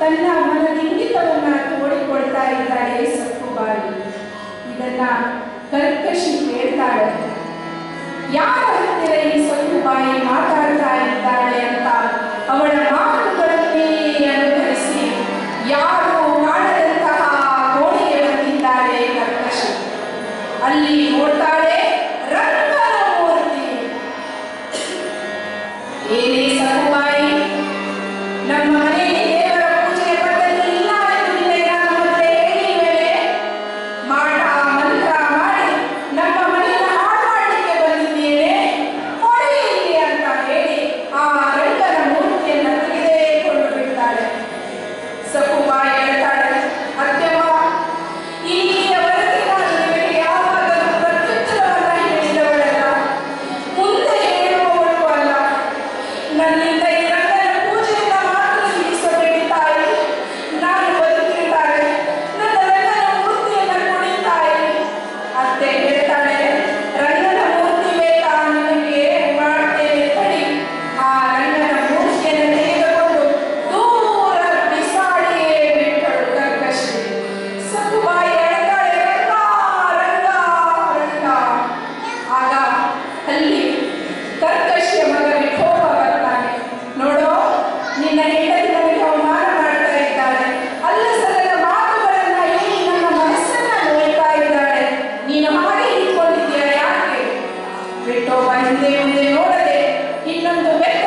ತನ್ನ ಮನದಿಂಗಿತವನ್ನ ತೋಡಿಕೊಳ್ತಾ ಇದ್ದಾಳೆ ಸಕ್ಕುಬಾಯಿ. ಇದನ್ನ ಕರ್ಕಶಿ ಕೇಳ್ತಾಳೆ. ಯಾರ ಹತ್ತಿರ ಈ ಸಕ್ಕುಬಾಯಿ ಮಾತಾಡ್ತಾ ಇದ್ದಾಳೆ ಅಂತ ಅವಳ ಮಾತುಗಳನ್ನೇ ಅನುಭವಿಸಿ ಯಾರು ಕಾಣದಂತಹ ಕೋಣೆಗೆ ಬಂದಿದ್ದಾಳೆ ಕರ್ಕಶಿ. ಅಲ್ಲಿ ನೋಡ್ತಾಳೆ ರಂಗನ ಮೂರ್ತಿ. ಏನೇ ಸಕ್ಕುಬಾಯಿ, ನಮ್ಮ ಮನೆಯಲ್ಲಿ ದೇವರ ಪೂಜೆ ಪದ್ಧತಿ ಇಲ್ಲ ಎಂದು ನಿನ್ನೆ ಮತ್ತೆ ಹೇಳಿದ್ದೇನೆ. ಮಾಟ ಮಂತ್ರ ಮಾಡಿ ನಮ್ಮ ಮನೆಯನ್ನು ಹಾಳು ಮಾಡಲಿಕ್ಕೆ ಬಂದಿದ್ದೇನೆ, ಹೊಡೆಯಿರಿ ಅಂತ ಹೇಳಿ ಆ ರಂಗನ ಮೂರ್ತಿಯನ್ನು ತೆಗೆದುಕೊಂಡು ಬಿಡ್ತಾಳೆ. ಸಕ್ಕುಬಾಯಿ ಹೇಳ್ತಾಳೆ, ಅತ್ಯಮ್ಮ, ಇಲ್ಲಿಯವರೆಗೆ ನಾನು ನಿಮಗೆ ಯಾವಾಗಲೂ ಪ್ರತ್ಯುತ್ತರವನ್ನ ಹೇಳಿದವಳಲ್ಲ, ಮುಂದೆ ಹೇಳುವವಳು ಅಲ್ಲ. ನನ್ನಿಂದ ಈ ರಂಗನ ಪೂಜೆಯಿಂದ ಮಾತ್ರ ನಿಲ್ಲಿಸಬೇಡಿ ತಾಯಿ. ನಾನು ಬದುಕಿರ್ತಾಳೆ, ನನ್ನ ರಂಗನ ಮೂರ್ತಿಯನ್ನು ಕೊಡಿ ತಾಯಿ. ಅತ್ತೆ ಹೇಳ್ತಾಳೆ, ರಂಗನ ಮೂರ್ತಿ ಬೇಕಾ ನಿನಗೆ? ಮಾಡ್ತೇನೆ ತಡಿ. ಆ ರಂಗನ ಮೂರ್ತಿಯನ್ನು ತೆಗೆದುಕೊಂಡು ದೂರ ಬಿಸಾಡಿಯೇ ಬಿಟ್ಟಳು ಕರ್ಕಶಿ. ಸಕ್ಕುಬಾಯಿ ಹೇಳ್ತಾಳೆ, ರಂಗ ರಂಗ ರಂಗ. ಆಗ ಅಲ್ಲಿ ಕರ್ಕಶಿಯ ಮಗ ವಿಠೋಬ ಬರ್ತಾನೆ. ನೋಡೋ, ನಿನ್ನ ಹೆಂಡತಿ ನನಗೆ ಅವಮಾನ ಮಾಡ್ತಾ ಇದ್ದಾಳೆ, ಅಲ್ಲಸಲ್ಲದ ಮಾತುಗಳನ್ನ ಹೇಳಿ ನನ್ನ ಮನಸ್ಸನ್ನ ನೋಯ್ತಾ ಇದ್ದಾಳೆ. ನೀನು ಹಾಗೆ ನಿಂತ್ಕೊಂಡಿದ್ದೀಯ ಯಾಕೆ? ವಿಠೋಬ ಹಿಂದೆ ಮುಂದೆ ನೋಡದೆ ಇನ್ನೊಂದು ಬೆತ್ತ